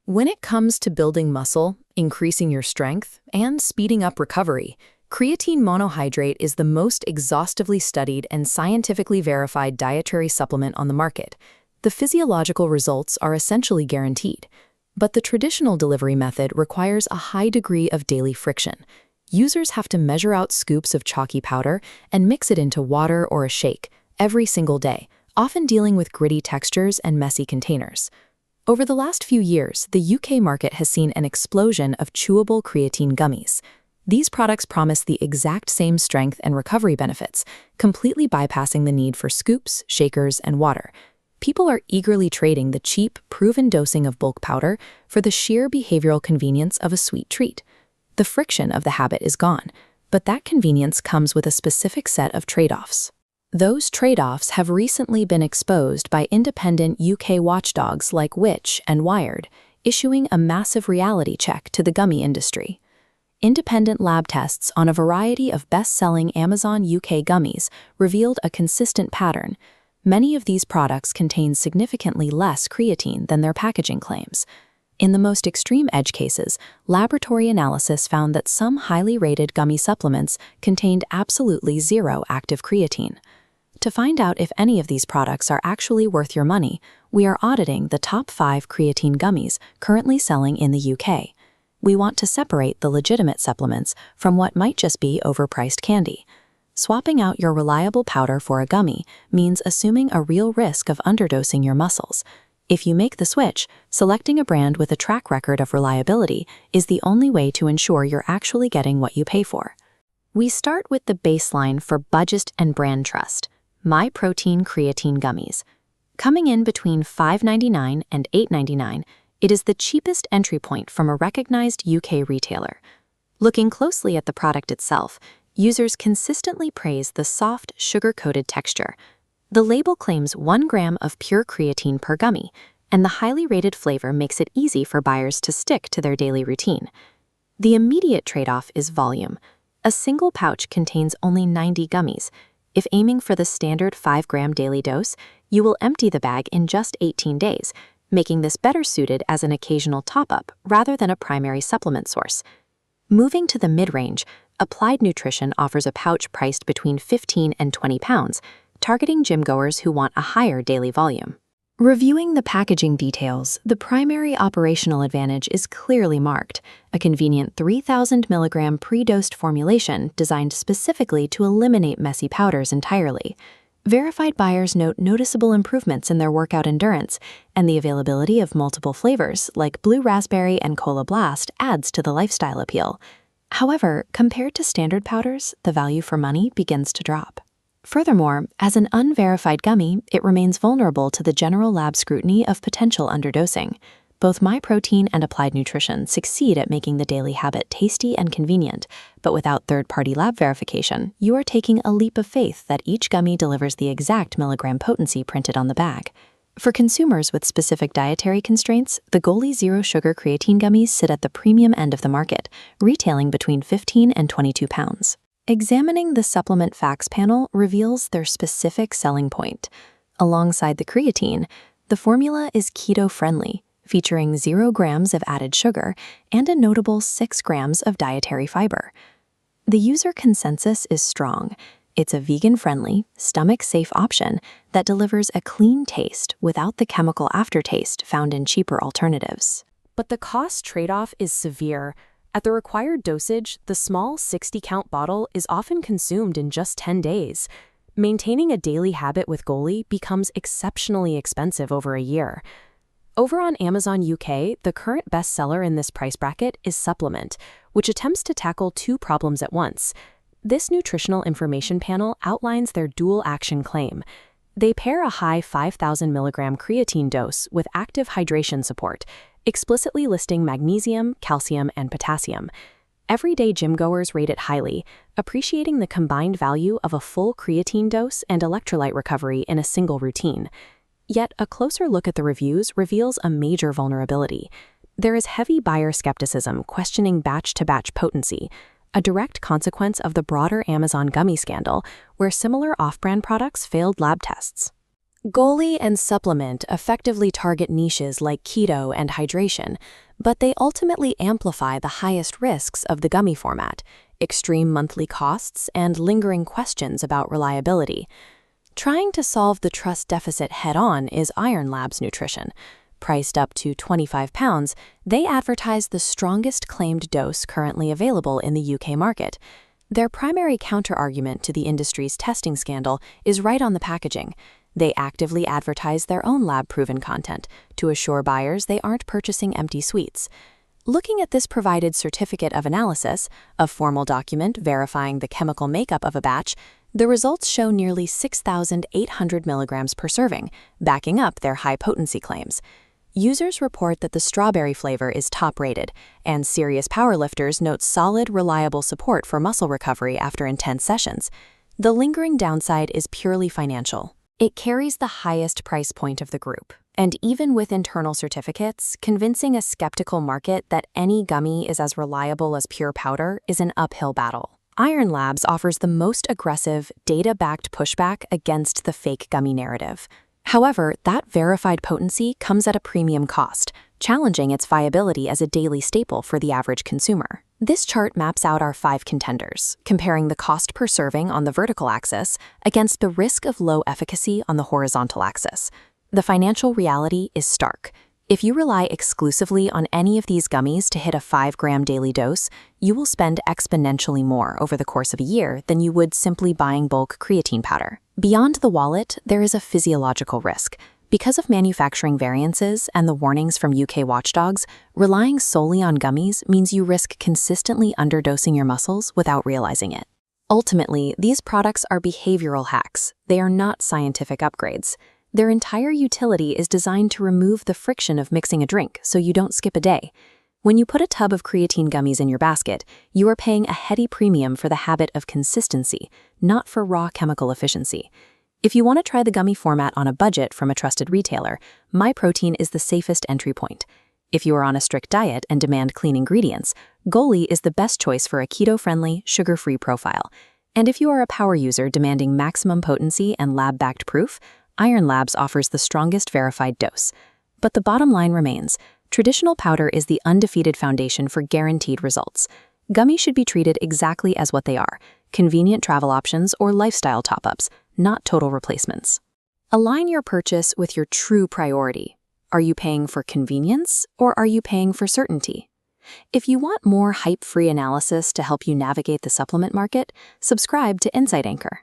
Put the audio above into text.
When it comes to building muscle, increasing your strength, and speeding up recovery, creatine monohydrate is the most exhaustively studied and scientifically verified dietary supplement on the market. The physiological results are essentially guaranteed, but the traditional delivery method requires a high degree of daily friction. Users have to measure out scoops of chalky powder and mix it into water or a shake every single day, often dealing with gritty textures and messy containers. Over the last few years, the UK market has seen an explosion of chewable creatine gummies. These products promise the exact same strength and recovery benefits, completely bypassing the need for scoops, shakers, and water. People are eagerly trading the cheap, proven dosing of bulk powder for the sheer behavioral convenience of a sweet treat. The friction of the habit is gone, but that convenience comes with a specific set of trade-offs. Those trade-offs have recently been exposed by independent UK watchdogs like Which and Wired, issuing a massive reality check to the gummy industry. Independent lab tests on a variety of best-selling Amazon UK gummies revealed a consistent pattern. Many of these products contain significantly less creatine than their packaging claims. In the most extreme edge cases, laboratory analysis found that some highly rated gummy supplements contained absolutely zero active creatine. To find out if any of these products are actually worth your money, we are auditing the top 5 creatine gummies currently selling in the UK. We want to separate the legitimate supplements from what might just be overpriced candy. Swapping out your reliable powder for a gummy means assuming a real risk of underdosing your muscles. If you make the switch, selecting a brand with a track record of reliability is the only way to ensure you're actually getting what you pay for. We start with the baseline for budget and brand trust: MyProtein Creatine Gummies. Coming in between $5.99 and $8.99, it is the cheapest entry point from a recognized UK retailer. Looking closely at the product itself, users consistently praise the soft, sugar-coated texture. The label claims 1 gram of pure creatine per gummy, and the highly rated flavor makes it easy for buyers to stick to their daily routine. The immediate trade-off is volume. A single pouch contains only 90 gummies. If aiming for the standard 5-gram daily dose, you will empty the bag in just 18 days, making this better suited as an occasional top-up rather than a primary supplement source. Moving to the mid-range, Applied Nutrition offers a pouch priced between 15 and 20 pounds, targeting gym-goers who want a higher daily volume. Reviewing the packaging details, the primary operational advantage is clearly marked: a convenient 3,000 milligram pre-dosed formulation designed specifically to eliminate messy powders entirely. Verified buyers note noticeable improvements in their workout endurance, and the availability of multiple flavors like Blue Raspberry and Cola Blast adds to the lifestyle appeal. However, compared to standard powders, the value for money begins to drop. Furthermore, as an unverified gummy, it remains vulnerable to the general lab scrutiny of potential underdosing. Both MyProtein and Applied Nutrition succeed at making the daily habit tasty and convenient, but without third-party lab verification, you are taking a leap of faith that each gummy delivers the exact milligram potency printed on the bag. For consumers with specific dietary constraints, the Goli Zero Sugar Creatine Gummies sit at the premium end of the market, retailing between 15 and 22 pounds. Examining the supplement facts panel reveals their specific selling point. Alongside the creatine, the formula is keto-friendly, featuring 0 grams of added sugar and a notable 6 grams of dietary fiber. The user consensus is strong. It's a vegan-friendly, stomach-safe option that delivers a clean taste without the chemical aftertaste found in cheaper alternatives. But the cost trade-off is severe. At the required dosage, the small 60-count bottle is often consumed in just 10 days. Maintaining a daily habit with Goli becomes exceptionally expensive over a year. Over on Amazon UK, the current bestseller in this price bracket is Supplement, which attempts to tackle 2 problems at once. This nutritional information panel outlines their dual-action claim. They pair a high 5,000 milligram creatine dose with active hydration support, explicitly listing magnesium, calcium, and potassium. Everyday gym-goers rate it highly, appreciating the combined value of a full creatine dose and electrolyte recovery in a single routine. Yet, a closer look at the reviews reveals a major vulnerability. There is heavy buyer skepticism questioning batch-to-batch potency, a direct consequence of the broader Amazon gummy scandal, where similar off-brand products failed lab tests. Goli and supplement effectively target niches like keto and hydration, but they ultimately amplify the highest risks of the gummy format: extreme monthly costs and lingering questions about reliability. Trying to solve the trust deficit head-on is Iron Labs Nutrition. Priced up to £25, they advertise the strongest claimed dose currently available in the UK market. Their primary counterargument to the industry's testing scandal is right on the packaging. They actively advertise their own lab-proven content to assure buyers they aren't purchasing empty sweets. Looking at this provided certificate of analysis, a formal document verifying the chemical makeup of a batch, the results show nearly 6,800 milligrams per serving, backing up their high-potency claims. Users report that the strawberry flavor is top-rated, and serious powerlifters note solid, reliable support for muscle recovery after intense sessions. The lingering downside is purely financial. It carries the highest price point of the group, and even with internal certificates, convincing a skeptical market that any gummy is as reliable as pure powder is an uphill battle. Iron Labs offers the most aggressive, data-backed pushback against the fake gummy narrative. However, that verified potency comes at a premium cost, challenging its viability as a daily staple for the average consumer. This chart maps out our 5 contenders, comparing the cost per serving on the vertical axis against the risk of low efficacy on the horizontal axis. The financial reality is stark. If you rely exclusively on any of these gummies to hit a 5-gram daily dose, you will spend exponentially more over the course of a year than you would simply buying bulk creatine powder. Beyond the wallet, there is a physiological risk. Because of manufacturing variances and the warnings from UK watchdogs, relying solely on gummies means you risk consistently underdosing your muscles without realizing it. Ultimately, these products are behavioral hacks. They are not scientific upgrades. Their entire utility is designed to remove the friction of mixing a drink so you don't skip a day. When you put a tub of creatine gummies in your basket, you are paying a heady premium for the habit of consistency, not for raw chemical efficiency. If you want to try the gummy format on a budget from a trusted retailer, MyProtein is the safest entry point. If you are on a strict diet and demand clean ingredients, Goli is the best choice for a keto-friendly, sugar-free profile. And if you are a power user demanding maximum potency and lab-backed proof, Iron Labs offers the strongest verified dose. But the bottom line remains: traditional powder is the undefeated foundation for guaranteed results. Gummies should be treated exactly as what they are: convenient travel options or lifestyle top-ups, not total replacements. Align your purchase with your true priority. Are you paying for convenience, or are you paying for certainty? If you want more hype-free analysis to help you navigate the supplement market, subscribe to Insight Anchor.